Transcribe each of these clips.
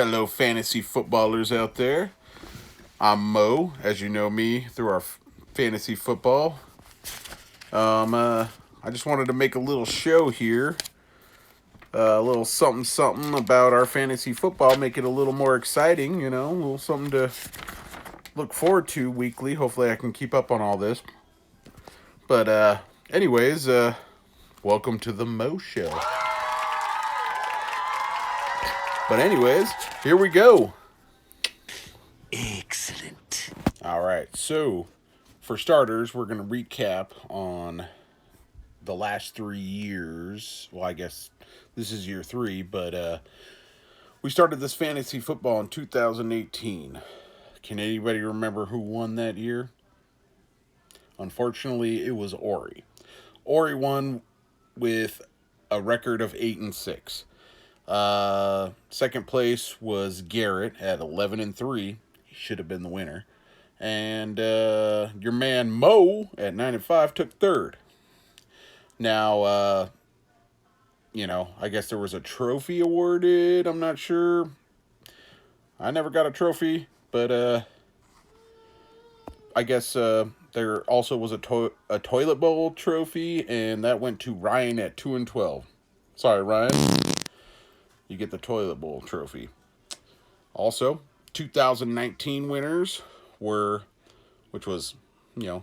fellow fantasy footballers out there. I'm Mo, as you know me through our fantasy football. I just wanted to make a little show here, a little something something about our fantasy football, make it a little more exciting. A little something to look forward to weekly. Hopefully, I can keep up on all this. But anyways, welcome to the Mo Show. But anyways, here we go. Excellent. All right, so for starters, we're going to recap on the last 3 years. Well, I guess this is year 3, but we started this fantasy football in 2018. Can anybody remember who won that year? Unfortunately, it was Ori. Ori won with a record of 8-6. Second place was Garrett at 11-3. He should have been the winner. And your man Mo at 9-5 took third. Now, I guess there was a trophy awarded. I'm not sure. I never got a trophy, but I guess there also was a toilet bowl trophy, and that went to Ryan at 2-12. Sorry, Ryan. You get the toilet bowl trophy. Also, 2019 winners were, which was,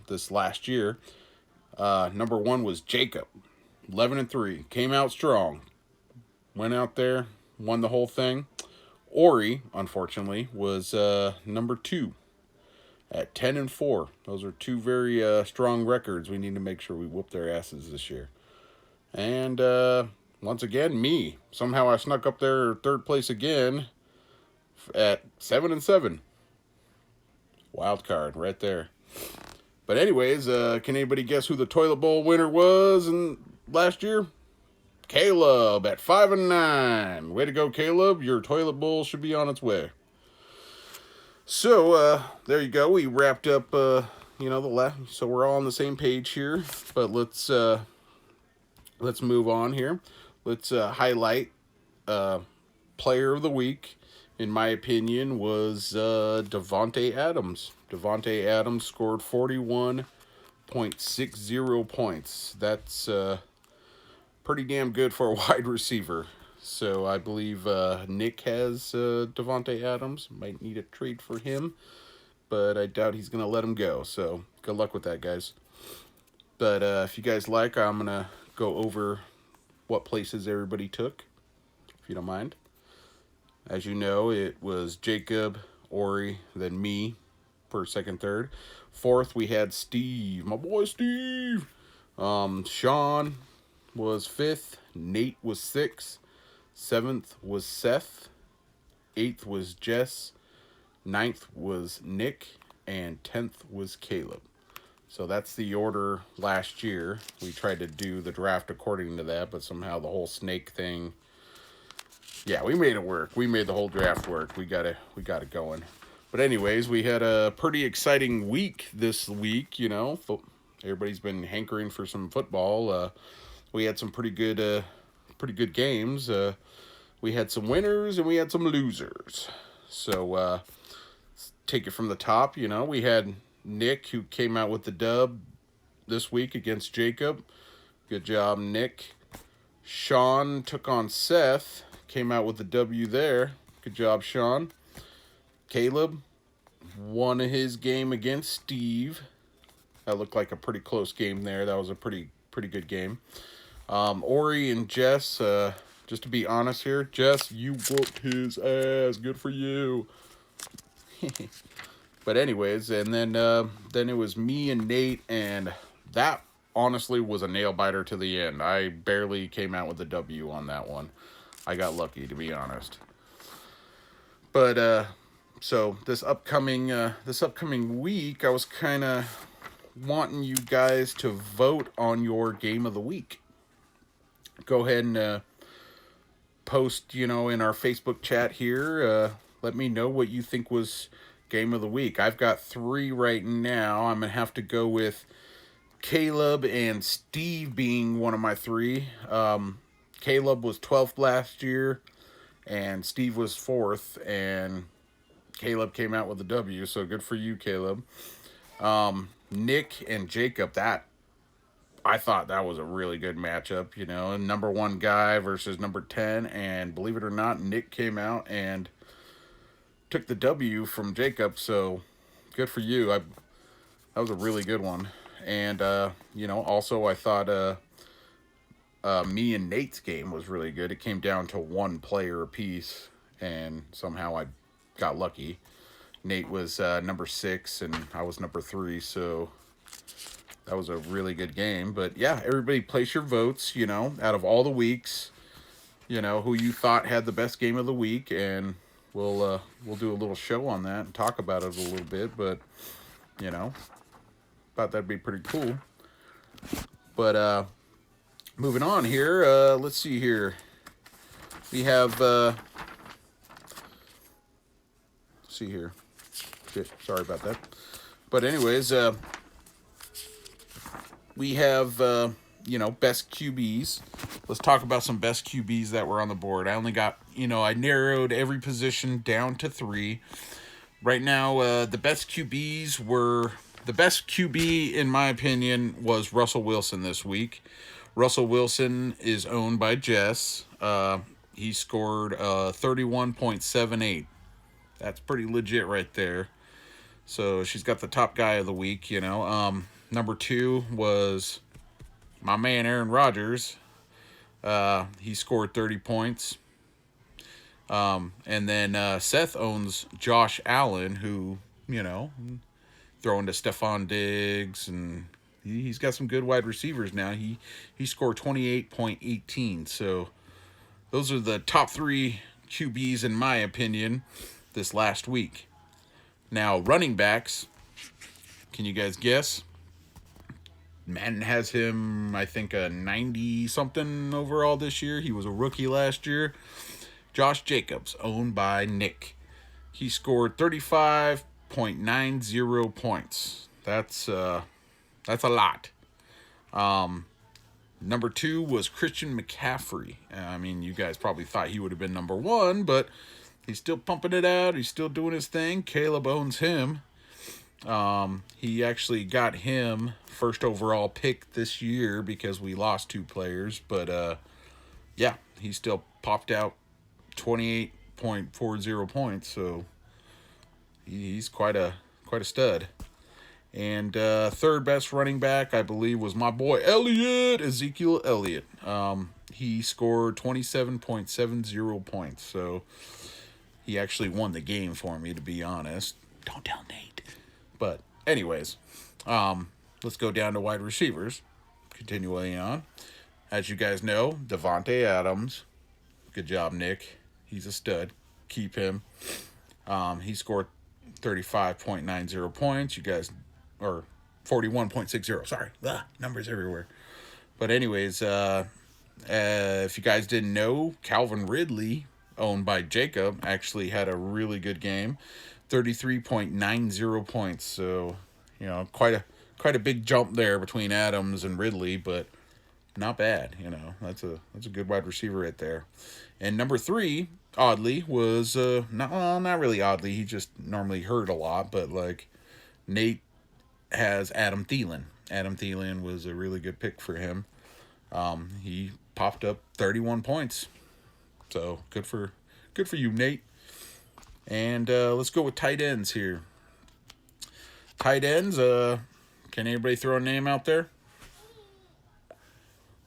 this last year. Number 1 was Jacob, 11-3. Came out strong. Went out there, won the whole thing. Ori, unfortunately, was number 2 at 10-4. Those are 2 very strong records. We need to make sure we whoop their asses this year. And once again, me. Somehow I snuck up there third place again at 7-7. Wild card right there. But anyways, can anybody guess who the toilet bowl winner was last year? Caleb at 5-9. Way to go, Caleb. Your toilet bowl should be on its way. So, there you go. We wrapped up, the last. So we're all on the same page here. But let's move on here. Let's highlight player of the week. In my opinion, was Davante Adams. Davante Adams scored 41.60 points. That's pretty damn good for a wide receiver. So I believe Nick has Davante Adams. Might need a trade for him, but I doubt he's going to let him go. So good luck with that, guys. But if you guys like, I'm going to go over what places everybody took, if you don't mind. As you know, it was Jacob, Ori, then me for second, third. Fourth, we had Steve, my boy Steve. Sean was 5th. Nate was 6th. 7th was Seth. 8th was Jess. 9th was Nick. And 10th was Caleb. So that's the order last year. We tried to do the draft according to that, but somehow the whole snake thing... Yeah, we made it work. We made the whole draft work. We got it going. But anyways, we had a pretty exciting week this week, Everybody's been hankering for some football. We had some pretty good games. We had some winners and we had some losers. So, let's take it from the top, We had Nick, who came out with the dub this week against Jacob. Good job, Nick. Sean took on Seth. Came out with the W there. Good job, Sean. Caleb won his game against Steve. That looked like a pretty close game there. That was a pretty good game. Ori and Jess, just to be honest here, Jess, you whooped his ass. Good for you. But anyways, and then it was me and Nate, and that honestly was a nail biter to the end. I barely came out with a W on that one. I got lucky, to be honest. But so this upcoming week, I was kind of wanting you guys to vote on your game of the week. Go ahead and post, in our Facebook chat here. Let me know what you think was game of the week. I've got 3 right now. I'm gonna have to go with Caleb and Steve being one of my 3. Caleb was 12th last year, and Steve was fourth, and Caleb came out with a W. So good for you, Caleb. Nick and Jacob, that I thought that was a really good matchup. You know, number one guy versus number 10, and believe it or not, Nick came out and took the W from Jacob. So good for you. That was a really good one. And you know, also I thought me and Nate's game was really good. It came down to one player apiece, and somehow I got lucky. Nate was number 6, and I was number 3, so that was a really good game. But yeah, everybody place your votes, you know, out of all the weeks, you know, who you thought had the best game of the week, and we'll do a little show on that and talk about it a little bit. But you know, thought that'd be pretty cool. But moving on here, let's see here. We have see here. Shit, sorry about that. But anyways, we have you know, best QBs. Let's talk about some best QBs that were on the board. I only got, you know, I narrowed every position down to 3. Right now, the best QBs were, the best QB in my opinion was Russell Wilson this week. Russell Wilson is owned by Jess. He scored 31.78. That's pretty legit right there. So she's got the top guy of the week, you know. Number 2 was my man Aaron Rodgers. He scored 30 points. And then Seth owns Josh Allen, who, you know, throwing to Stephon Diggs, and he's got some good wide receivers now. He scored 28.18. So those are the top 3 QBs in my opinion this last week. Now, running backs, can you guys guess? Madden has him, I think, a 90-something overall this year. He was a rookie last year. Josh Jacobs, owned by Nick. He scored 35.90 points. That's a lot. Number 2 was Christian McCaffrey. I mean, you guys probably thought he would have been number 1, but he's still pumping it out. He's still doing his thing. Caleb owns him. He actually got him first overall pick this year because we lost 2 players. But yeah, he still popped out 28.40 points. So he's quite a stud. And third best running back, I believe, was my boy Ezekiel Elliott. He scored 27.70 points. So he actually won the game for me, to be honest. Don't tell Nate. But anyways, let's go down to wide receivers. Continuing on. As you guys know, Davante Adams. Good job, Nick. He's a stud. Keep him. He scored 35.90 points. You guys, or 41.60. Sorry. Numbers everywhere. But anyways, if you guys didn't know, Calvin Ridley, owned by Jacob, actually had a really good game. 33.90 points. So, you know, quite a big jump there between Adams and Ridley, but not bad, you know. That's a good wide receiver right there. And number 3, oddly, was not really oddly, he just normally hurt a lot, but like Nate has Adam Thielen. Adam Thielen was a really good pick for him. He popped up 31 points. So, good for you, Nate. And let's go with tight ends here. Tight ends, can anybody throw a name out there?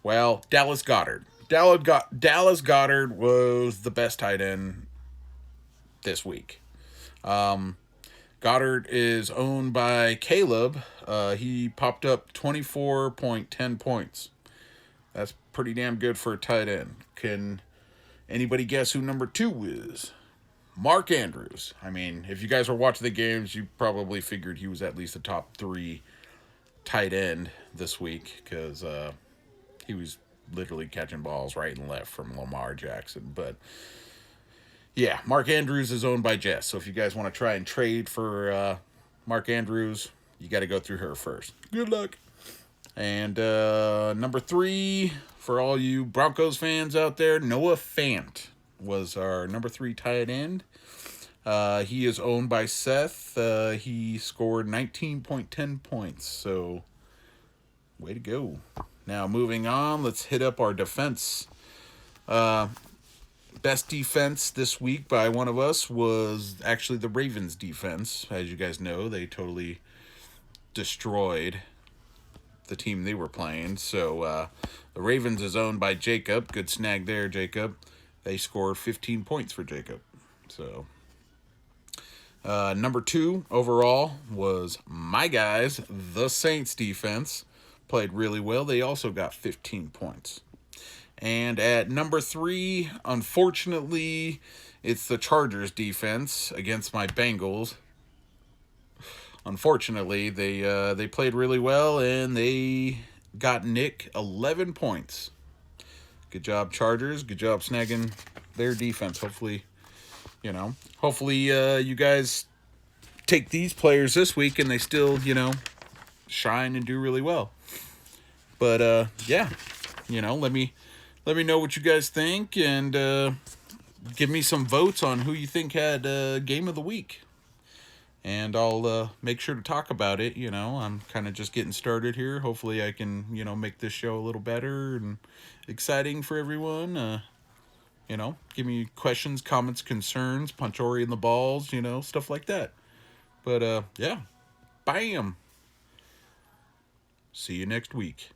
Well, Dallas Goedert. Dallas Goedert was the best tight end this week. Goddard is owned by Caleb. He popped up 24.10 points. That's pretty damn good for a tight end. Can anybody guess who number 2 is? Mark Andrews. I mean, if you guys were watching the games, you probably figured he was at least the top 3 tight end this week because he was literally catching balls right and left from Lamar Jackson. But yeah, Mark Andrews is owned by Jess. So if you guys want to try and trade for Mark Andrews, you got to go through her first. Good luck. And number 3, for all you Broncos fans out there, Noah Fant. was our number 3 tight end. He is owned by Seth. He scored 19.10 points. So, way to go. Now, moving on, let's hit up our defense. Best defense this week by one of us was actually the Ravens defense. As you guys know, they totally destroyed the team they were playing. So the Ravens is owned by Jacob. Good snag there, Jacob. They scored 15 points for Jacob. So number 2 overall was my guys, the Saints defense. Played really well. They also got 15 points. And at number 3, unfortunately, it's the Chargers defense against my Bengals. Unfortunately, they played really well, and they got Nick 11 points. Good job, Chargers. Good job snagging their defense. Hopefully, you guys take these players this week and they still, shine and do really well. But yeah, let me know what you guys think, and give me some votes on who you think had game of the week. And I'll make sure to talk about it. I'm kind of just getting started here. Hopefully I can, make this show a little better and exciting for everyone. Give me questions, comments, concerns, punch Ori in the balls, stuff like that. But yeah, bam. See you next week.